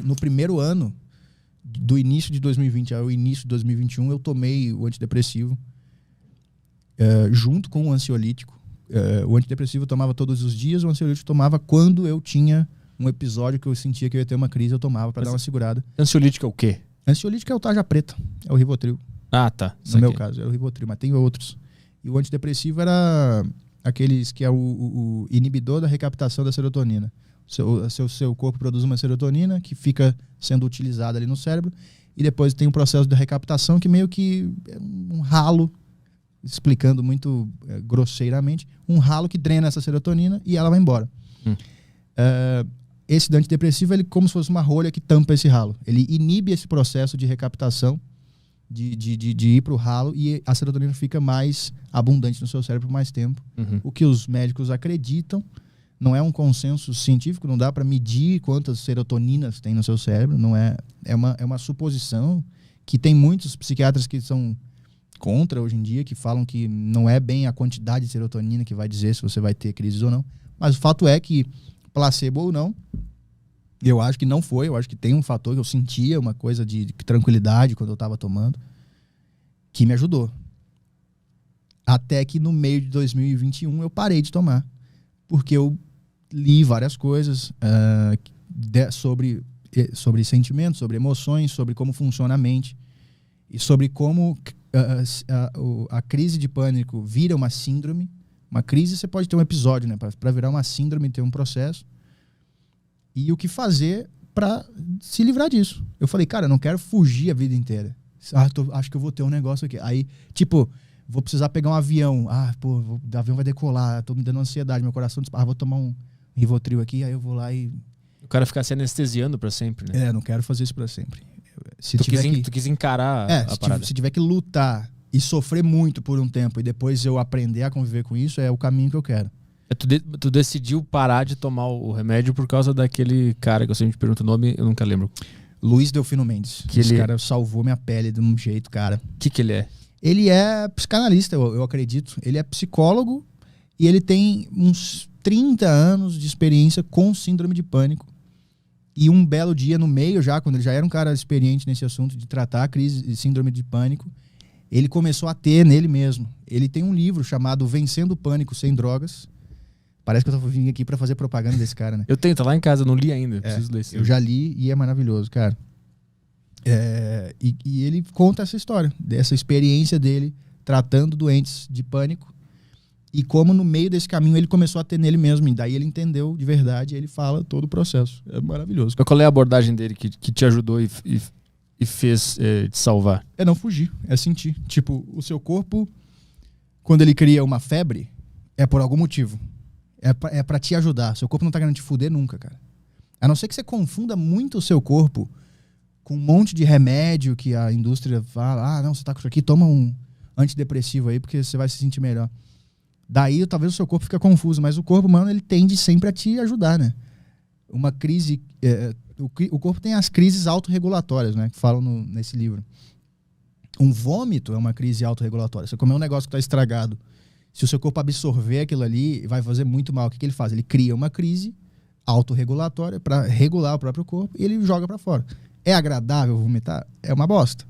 No primeiro ano, do início de 2020 ao início de 2021, eu tomei o antidepressivo junto com o ansiolítico. O antidepressivo eu tomava todos os dias, o ansiolítico eu tomava quando eu tinha um episódio que eu sentia que eu ia ter uma crise, eu tomava para dar uma segurada. Ansiolítico é o quê? Ansiolítico é o tarja preta, é o Rivotril. Ah, tá. No meu caso, é o Rivotril, mas tem outros. E o antidepressivo era aqueles que é o inibidor da recaptação da serotonina. Seu corpo produz uma serotonina que fica sendo utilizada ali no cérebro e depois tem um processo de recaptação que meio que é um ralo, explicando muito grosseiramente, um ralo que drena essa serotonina e ela vai embora. Esse antidepressivo, ele como se fosse uma rolha que tampa esse ralo. Ele inibe esse processo de recaptação, de ir para o ralo, e a serotonina fica mais abundante no seu cérebro por mais tempo. O que os médicos acreditam, não é um consenso científico, não dá para medir quantas serotoninas tem no seu cérebro, não é uma suposição que tem muitos psiquiatras que são contra hoje em dia, que falam que não é bem a quantidade de serotonina que vai dizer se você vai ter crises ou não. Mas o fato é que, placebo ou não, eu acho que não foi, eu acho que tem um fator que eu sentia, uma coisa de tranquilidade quando eu estava tomando, que me ajudou. Até que no meio de 2021 eu parei de tomar, porque eu li várias coisas sobre sentimentos, sobre emoções, sobre como funciona a mente e sobre como a crise de pânico vira uma síndrome. Uma crise você pode ter um episódio, né? Para virar uma síndrome, ter um processo. E o que fazer para se livrar disso? Eu falei, cara, eu não quero fugir a vida inteira. Acho que eu vou ter um negócio aqui. Aí, tipo, vou precisar pegar um avião. O avião vai decolar. Tô me dando ansiedade, meu coração dispara. Vou tomar um Rivotril aqui, aí eu vou lá e... O cara ficar se anestesiando pra sempre, né? Não quero fazer isso pra sempre. Tu quis encarar a parada. Se tiver que lutar e sofrer muito por um tempo e depois eu aprender a conviver com isso, é o caminho que eu quero. Tu decidiu parar de tomar o remédio por causa daquele cara que eu sempre pergunto o nome, eu nunca lembro. Luiz Delfino Mendes. Esse cara salvou minha pele de um jeito, cara. O que ele é? Ele é psicanalista, eu acredito. Ele é psicólogo e ele tem uns 30 anos de experiência com síndrome de pânico. E um belo dia no meio já, quando ele já era um cara experiente nesse assunto de tratar a crise de síndrome de pânico, ele começou a ter nele mesmo. Ele tem um livro chamado Vencendo o Pânico Sem Drogas. Parece que eu tô vindo aqui pra fazer propaganda desse cara, né? Eu tenho, tá lá em casa, eu não li ainda. Preciso ler esse. Eu já li e é maravilhoso, cara. E ele conta essa história, dessa experiência dele tratando doentes de pânico e como no meio desse caminho ele começou a ter nele mesmo. E daí ele entendeu de verdade e ele fala todo o processo. É maravilhoso. Qual é a abordagem dele que te ajudou e fez te salvar? É não fugir, é sentir. Tipo, o seu corpo, quando ele cria uma febre, é por algum motivo. É pra te ajudar. Seu corpo não tá querendo te fuder nunca, cara. A não ser que você confunda muito o seu corpo com um monte de remédio que a indústria fala, não, você tá com isso aqui, toma um antidepressivo aí porque você vai se sentir melhor. Daí talvez o seu corpo fique confuso, mas o corpo humano ele tende sempre a te ajudar, né? Uma crise... o corpo tem as crises autorregulatórias, né? Que falam nesse livro. Um vômito é uma crise autorregulatória. Você comer um negócio que tá estragado, se o seu corpo absorver aquilo ali, vai fazer muito mal. O que ele faz? Ele cria uma crise autorregulatória para regular o próprio corpo e ele joga para fora. É agradável vomitar? É uma bosta.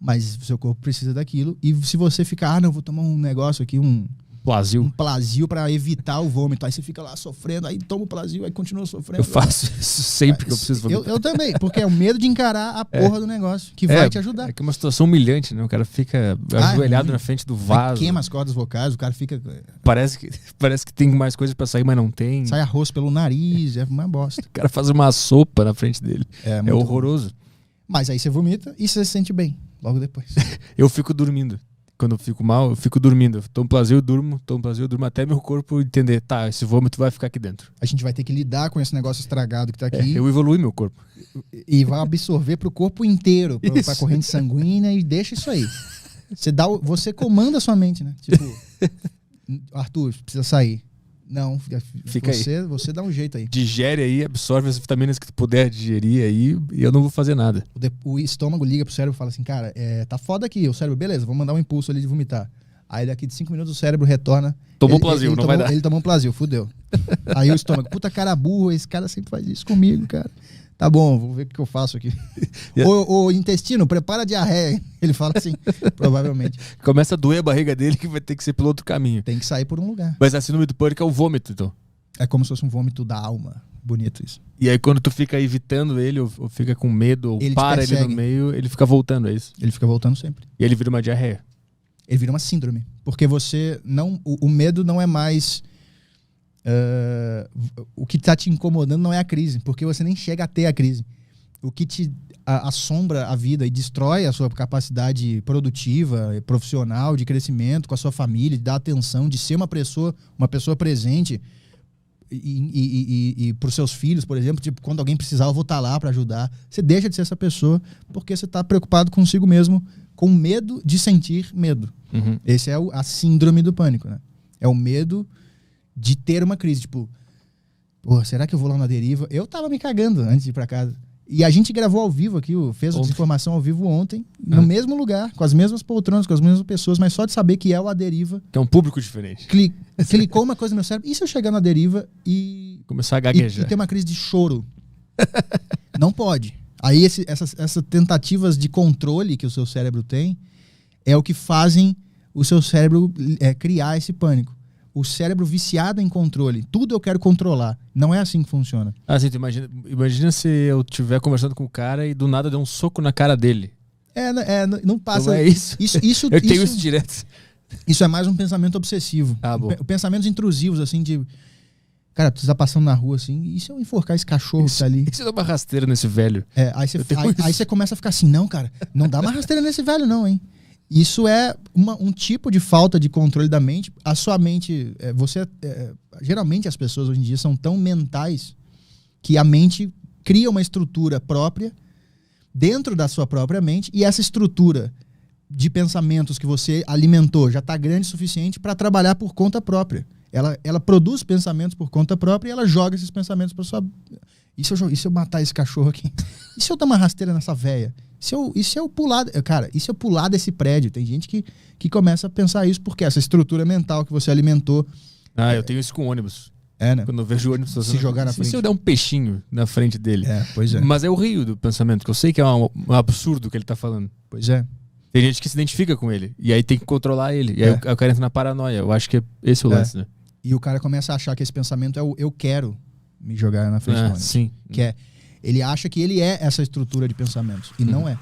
Mas o seu corpo precisa daquilo. E se você ficar, não, vou tomar um negócio aqui, um Plasil para evitar o vômito. Aí você fica lá sofrendo, aí toma o Plasil, aí continua sofrendo. Eu faço isso sempre que eu preciso vomitar. Eu também, porque é o medo de encarar a porra do negócio, que vai te ajudar. É que é uma situação humilhante, né? O cara fica ajoelhado na frente do vaso. Queima as cordas vocais, o cara fica... Parece que tem mais coisa pra sair, mas não tem. Sai arroz pelo nariz, é uma bosta. O cara faz uma sopa na frente dele. É horroroso. Bom. Mas aí você vomita e você se sente bem, logo depois. Eu fico dormindo. Quando eu fico mal, eu fico dormindo. Eu tomo Plasil, eu durmo até meu corpo entender, tá, esse vômito vai ficar aqui dentro. A gente vai ter que lidar com esse negócio estragado que tá aqui. Eu evolui meu corpo. E vai absorver pro corpo inteiro, pra corrente sanguínea e deixa isso aí. Você comanda a sua mente, né? Tipo, Arthur, precisa sair. Não, fica aí. Você dá um jeito aí. Digere aí, absorve as vitaminas que tu puder digerir aí e eu não vou fazer nada. O estômago liga pro cérebro e fala assim, cara, tá foda aqui. O cérebro, beleza, vamos mandar um impulso ali de vomitar. Aí daqui de 5 minutos o cérebro retorna. Tomou Plasil, não vai dar. Ele tomou um Plasil, fudeu. Aí o estômago, puta cara burro, esse cara sempre faz isso comigo, cara. Tá bom, vou ver o que eu faço aqui. O intestino, prepara a diarreia. Ele fala assim, provavelmente. Começa a doer a barriga dele que vai ter que ser pelo outro caminho. Tem que sair por um lugar. Mas a síndrome do pânico é o vômito, então. É como se fosse um vômito da alma. Bonito isso. E aí quando tu fica evitando ele, ou fica com medo, ou Ele te para ele no persegue. meio, ele fica voltando, é isso? Ele fica voltando sempre. E ele vira uma diarreia. Ele vira uma síndrome. Porque você não... O medo não é mais... o que tá te incomodando não é a crise. Porque você nem chega a ter a crise. O que te assombra a vida e destrói a sua capacidade produtiva, profissional, de crescimento com a sua família, de dar atenção, de ser uma pessoa presente e para os seus filhos, por exemplo, tipo, quando alguém precisar, eu vou estar lá para ajudar. Você deixa de ser essa pessoa porque você está preocupado consigo mesmo, com medo de sentir medo. Uhum. Esse é a síndrome do pânico, né? É o medo de ter uma crise. Tipo, pô, será que eu vou lá na deriva? Eu tava me cagando antes de ir para casa. E a gente gravou ao vivo aqui, fez a desinformação ao vivo ontem, no mesmo lugar, com as mesmas poltronas, com as mesmas pessoas, mas só de saber que é o A Deriva. Que é um público diferente. Clicou uma coisa no meu cérebro. E se eu chegar na deriva e... Começar a gaguejar. E ter uma crise de choro? Não pode. Aí essas tentativas de controle que o seu cérebro tem é o que fazem o seu cérebro criar esse pânico. O cérebro viciado em controle. Tudo eu quero controlar. Não é assim que funciona. Assim, tu imagina se eu estiver conversando com o cara e do nada der um soco na cara dele. Não passa... Não é isso? Eu tenho isso direto. Isso é mais um pensamento obsessivo. Ah, bom. Pensamentos intrusivos, assim, de... Cara, tu tá passando na rua, assim, e se eu enforcar esse cachorro que tá ali? E se eu dar uma rasteira nesse velho? Aí você começa a ficar assim, não, cara, não dá uma rasteira nesse velho não, hein? Isso é um tipo de falta de controle da mente. A sua mente... geralmente as pessoas hoje em dia são tão mentais que a mente cria uma estrutura própria dentro da sua própria mente e essa estrutura de pensamentos que você alimentou já está grande o suficiente para trabalhar por conta própria. Ela produz pensamentos por conta própria e ela joga esses pensamentos para sua... E se eu matar esse cachorro aqui? E se eu dar uma rasteira nessa véia? E se eu pular... Cara, e se eu pular desse prédio? Tem gente que começa a pensar isso porque essa estrutura mental que você alimentou... Eu tenho isso com ônibus. Né? Quando eu vejo o ônibus... Se jogar na frente. Se eu der um peixinho na frente dele. Pois é. Mas é o rio do pensamento, que eu sei que é um absurdo que ele tá falando. Pois é. Tem gente que se identifica com ele. E aí tem que controlar ele. E aí o cara entra na paranoia. Eu acho que é esse o lance, né? E o cara começa a achar que esse pensamento é o eu quero me jogar na frente do ônibus. Sim. Ele acha que ele é essa estrutura de pensamentos. E não é.